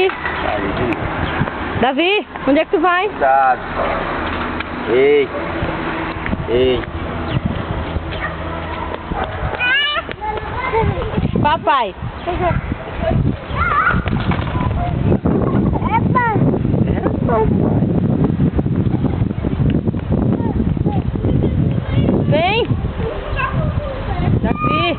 Davi! Davi, onde é que tu vai? Cuidado. Ei. Ei. Papai! Vem! Davi!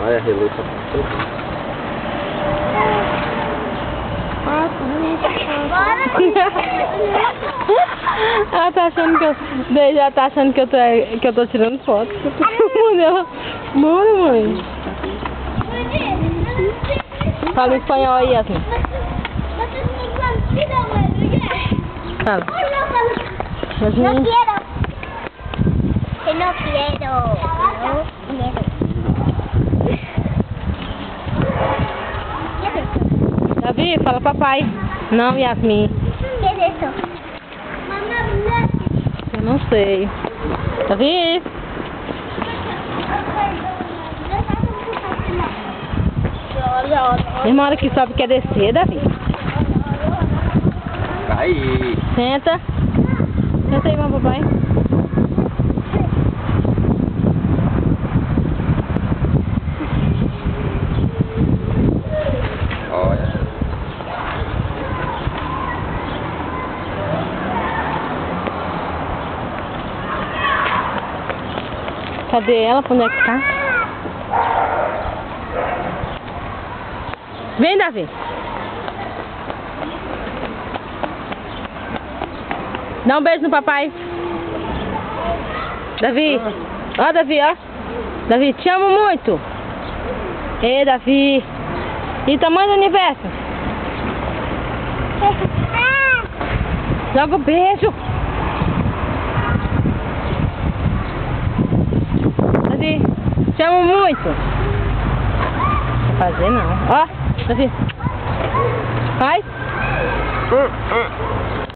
Olha a reluta. Ela tá achando que eu... Ela tá achando que eu tô tirando foto. Bora, mãe. Fala em espanhol aí, Yasmin. Fala. No quiero. Que no quiero. Davi, fala papai. Não, Yasmin. ¿Qué es eso? Mamá, Eu não sei. Davi? Mesma hora que sobe quer descer, Davi. Aí. Senta. Senta aí, meu papai. Olha. Cadê ela? Onde é que tá? Vem, Davi. Dá um beijo no papai. Davi. Ó, Davi, ó. Davi, te amo muito. Ei, Davi. E tamanho do universo? Joga o beijo. Davi, te amo muito. Não vou fazer não. Ó, Davi. Faz.